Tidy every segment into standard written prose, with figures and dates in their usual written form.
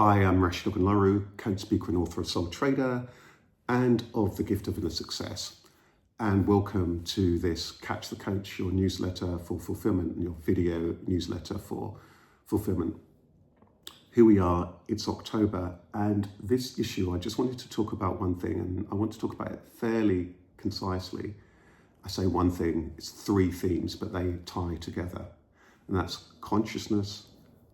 Hi, I'm Rasheed Ogunlaru, coach, speaker and author of Soul Trader and of The Gift of Inner Success. And welcome to this Catch the Coach, your newsletter for fulfillment and your video newsletter for fulfillment. Here we are, it's October, and this issue, I just wanted to talk about one thing, and I want to talk about it fairly concisely. I say one thing, it's three themes, but they tie together. And that's consciousness,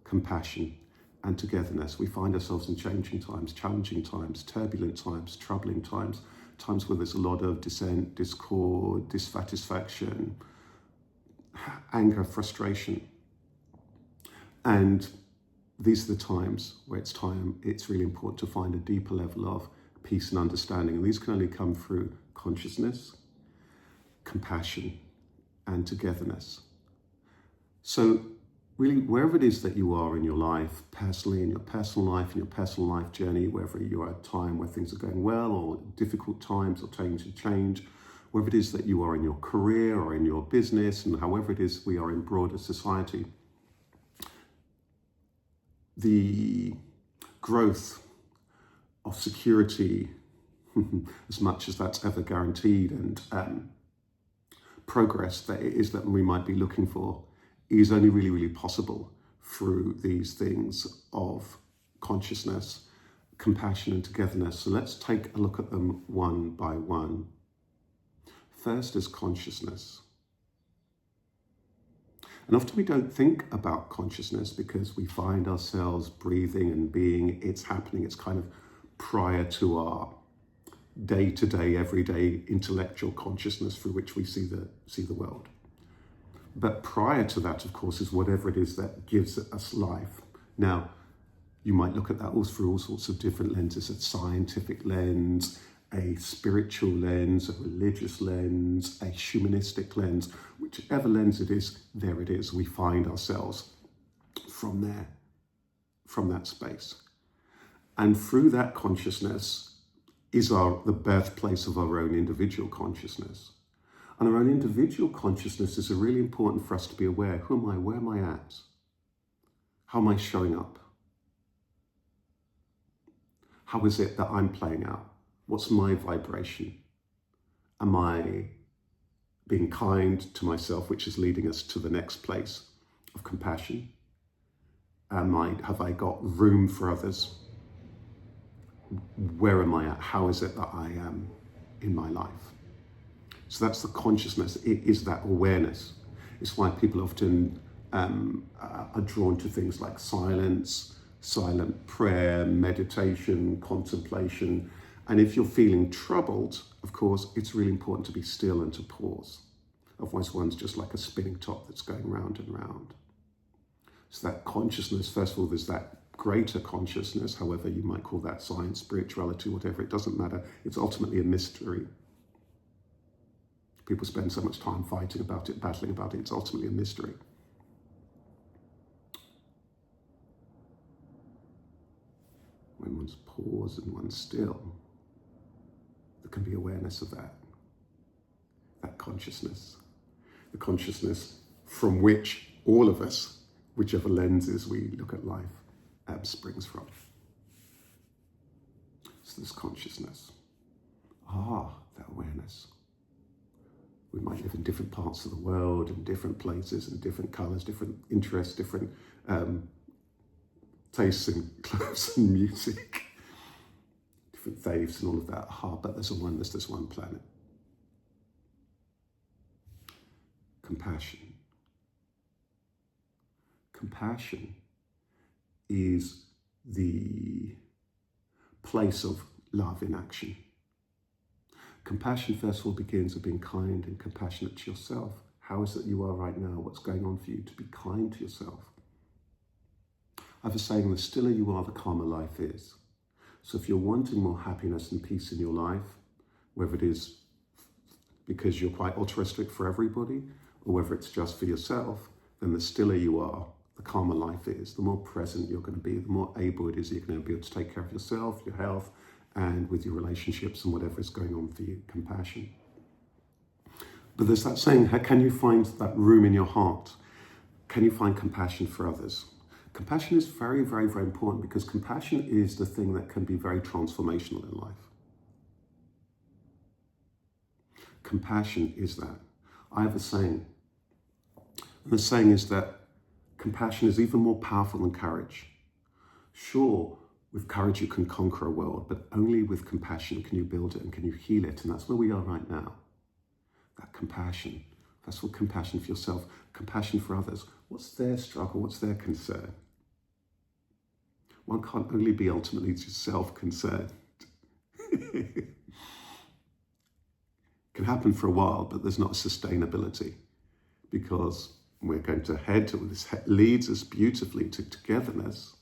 compassion, and togetherness. We find ourselves in changing times, challenging times, turbulent times, troubling times, times where there's a lot of dissent, discord, dissatisfaction, anger, frustration. And these are the times where it's really important to find a deeper level of peace and understanding. And these can only come through consciousness, compassion, and togetherness. So really, wherever it is that you are in your life, personally, in your personal life journey, wherever you are at a time where things are going well or difficult times or change, wherever it is that you are in your career or in your business, and however it is we are in broader society, the growth of security, as much as that's ever guaranteed, and progress that it is that we might be looking for, is only really possible through these things of consciousness, compassion, and togetherness. So let's take a look at them one by one. First is consciousness. And often we don't think about consciousness because we find ourselves breathing and being, it's happening, it's kind of prior to our day-to-day, everyday intellectual consciousness through which we see the world. But prior to that, of course, is whatever it is that gives us life. Now, you might look at that all through all sorts of different lenses, a scientific lens, a spiritual lens, a religious lens, a humanistic lens, whichever lens it is, there it is. We find ourselves from there, from that space. And through that consciousness is the birthplace of our own individual consciousness. And our own individual consciousness is really important for us to be aware. Who am I? Where am I at? How am I showing up? How is it that I'm playing out? What's my vibration? Am I being kind to myself, which is leading us to the next place of compassion? Have I got room for others? Where am I at? How is it that I am in my life? So that's the consciousness, it is that awareness. It's why people often are drawn to things like silence, silent prayer, meditation, contemplation. And if you're feeling troubled, of course, it's really important to be still and to pause. Otherwise, one's just like a spinning top that's going round and round. So that consciousness, first of all, there's that greater consciousness, however you might call that science, spirituality, whatever, it doesn't matter. It's ultimately a mystery. People spend so much time fighting about it, battling about it. It's ultimately a mystery. When one's paused and one's still, there can be awareness of that consciousness. The consciousness from which all of us, whichever lenses we look at life, springs from. So this consciousness, that awareness. We might live in different parts of the world, in different places, in different colours, different interests, different tastes in clothes and music, different faiths and all of that. But there's a oneness, there's one planet. Compassion. Compassion is the place of love in action. Compassion, first of all, begins with being kind and compassionate to yourself. How is it you are right now? What's going on for you? To be kind to yourself. I have a saying, the stiller you are, the calmer life is. So if you're wanting more happiness and peace in your life, whether it is because you're quite altruistic for everybody, or whether it's just for yourself, then the stiller you are, the calmer life is. The more present you're going to be, the more able it is you're going to be able to take care of yourself, your health, and with your relationships and whatever is going on for you, compassion. But there's that saying, how can you find that room in your heart? Can you find compassion for others? Compassion is very, very, very important because compassion is the thing that can be very transformational in life. Compassion is that. I have a saying, and the saying is that compassion is even more powerful than courage. Sure, with courage you can conquer a world, but only with compassion can you build it and can you heal it. And that's where we are right now. That compassion. That's what compassion for yourself, compassion for others. What's their struggle? What's their concern? One can't only be ultimately just self-concerned. It can happen for a while, but there's not sustainability, because we're going to head to this, leads us beautifully to togetherness,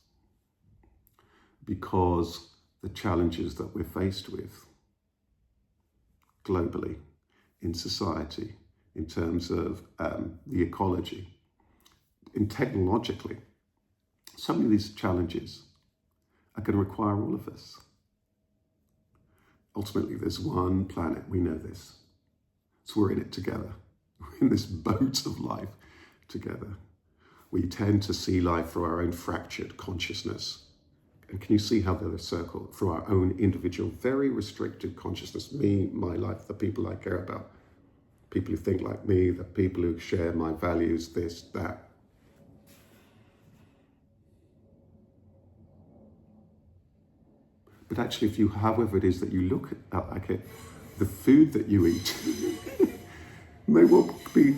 because the challenges that we're faced with globally, in society, in terms of the ecology, and technologically, some of these challenges are going to require all of us. Ultimately, there's one planet, we know this. So we're in it together. We're in this boat of life together. We tend to see life through our own fractured consciousness. And can you see how they're circled through our own individual, very restricted consciousness? Me, my life, the people I care about, people who think like me, the people who share my values, this, that. But actually, if you, however it is that you look at like it, the food that you eat may well be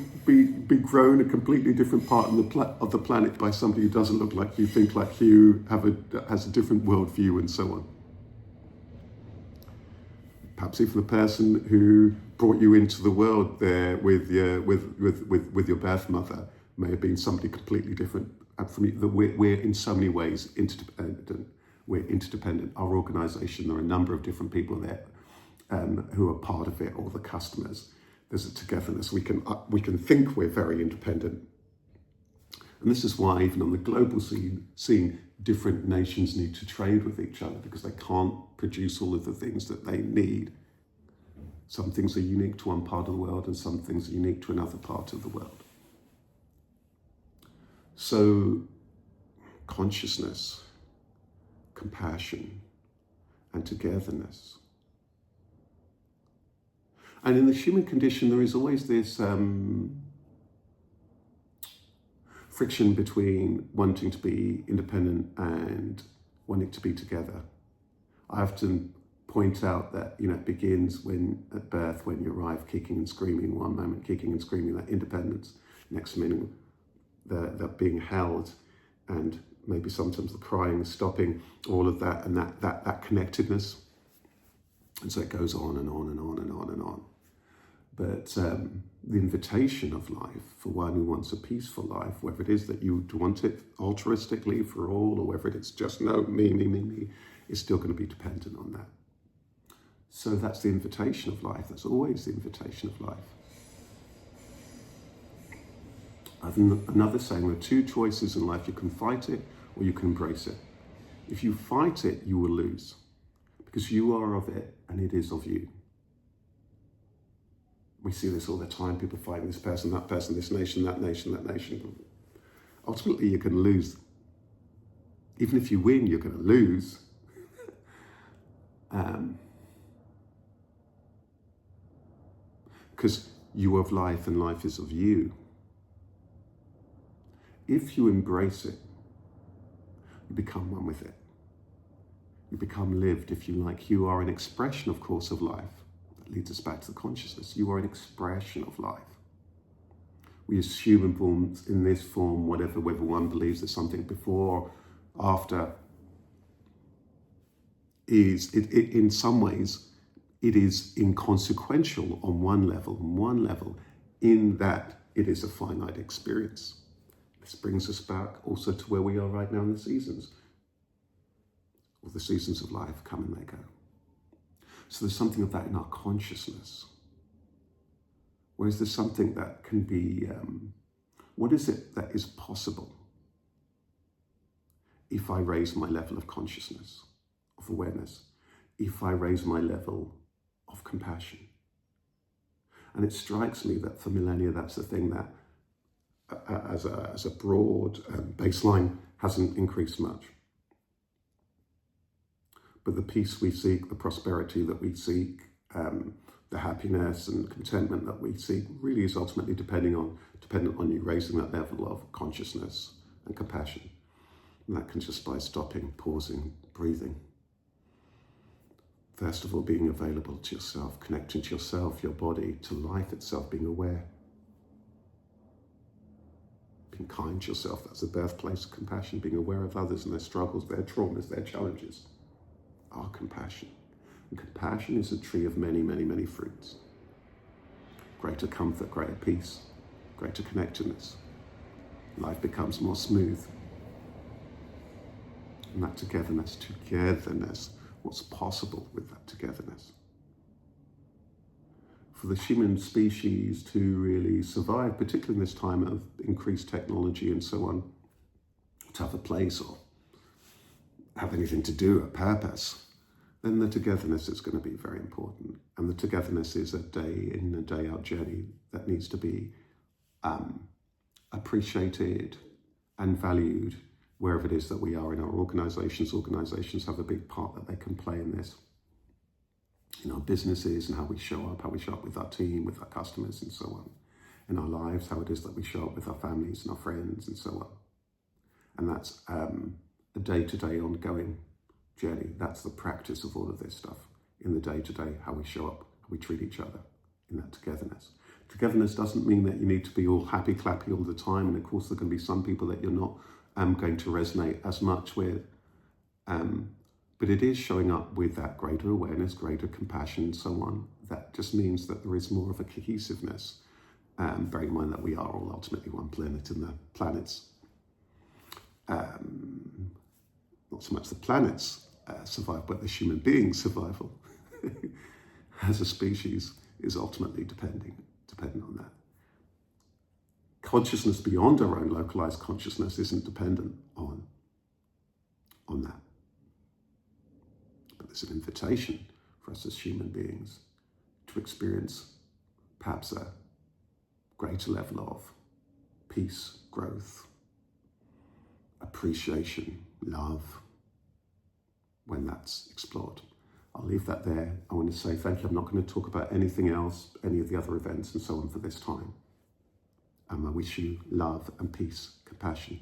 grown a completely different part of the planet by somebody who doesn't look like you, think like you, has a different worldview, and so on. Perhaps even the person who brought you into the world there with your birth mother may have been somebody completely different from you. We're in so many ways interdependent. We're interdependent. Our organisation, there are a number of different people there who are part of it, or the customers. There's a togetherness. We can think we're very independent. And this is why even on the global scene, different nations need to trade with each other, because they can't produce all of the things that they need. Some things are unique to one part of the world and some things are unique to another part of the world. So consciousness, compassion, and togetherness. And in the human condition, there is always this friction between wanting to be independent and wanting to be together. I often point out that, it begins at birth, when you arrive kicking and screaming, one moment kicking and screaming, that independence, next minute the being held, and maybe sometimes the crying, stopping, all of that, and that connectedness. And so it goes on and on and on and on and on. But the invitation of life for one who wants a peaceful life, whether it is that you want it altruistically for all, or whether it's just no, me, is still going to be dependent on that. So that's the invitation of life. That's always the invitation of life. Another saying, there are two choices in life. You can fight it or you can embrace it. If you fight it, you will lose, because you are of it and it is of you. We see this all the time, people fighting this person, this nation, that nation. Ultimately, you're going to lose. Even if you win, you're going to lose. Because you are of life and life is of you. If you embrace it, you become one with it. You become lived, if you like. You are an expression, of course, of life. That leads us back to the consciousness. You are an expression of life. We assume in this form, whether one believes there's something before, after, in some ways, it is inconsequential on one level, in that it is a finite experience. This brings us back also to where we are right now in the seasons. All the seasons of life come and they go. So there's something of that in our consciousness. Whereas there's something that can be, what is it that is possible if I raise my level of consciousness, of awareness, if I raise my level of compassion? And it strikes me that for millennia, that's the thing that, as a broad baseline hasn't increased much. But the peace we seek, the prosperity that we seek, the happiness and contentment that we seek really is ultimately dependent on you raising that level of consciousness and compassion. And that can just by stopping, pausing, breathing. First of all, being available to yourself, connecting to yourself, your body, to life itself, being aware. Being kind to yourself, that's the birthplace of compassion. Being aware of others and their struggles, their traumas, their challenges. Our compassion. And compassion is a tree of many, many, many fruits. Greater comfort, greater peace, greater connectedness. Life becomes more smooth. And that togetherness, what's possible with that togetherness? For the human species to really survive, particularly in this time of increased technology and so on, to have a place or have anything to do, a purpose, then the togetherness is going to be very important. And the togetherness is a day in and day out journey that needs to be appreciated and valued wherever it is that we are in our organizations. Organizations have a big part that they can play in this. In our businesses and how we show up with our team, with our customers and so on. In our lives, how it is that we show up with our families and our friends and so on. And that's a day-to-day ongoing journey. That's the practice of all of this stuff in the day-to-day, how we show up, how we treat each other in that togetherness. Togetherness doesn't mean that you need to be all happy clappy all the time. And of course, there can be some people that you're not going to resonate as much with. But it is showing up with that greater awareness, greater compassion, and so on. That just means that there is more of a cohesiveness. Bearing in mind that we are all ultimately one planet, and the planets, not so much the planets survive, but the human being's survival as a species is ultimately dependent on that. Consciousness beyond our own localized consciousness isn't dependent on that. But there's an invitation for us as human beings to experience perhaps a greater level of peace, growth, appreciation, love, when that's explored. I'll leave that there. I want to say thank you. I'm not going to talk about anything else, any of the other events and so on for this time. I wish you love and peace, compassion,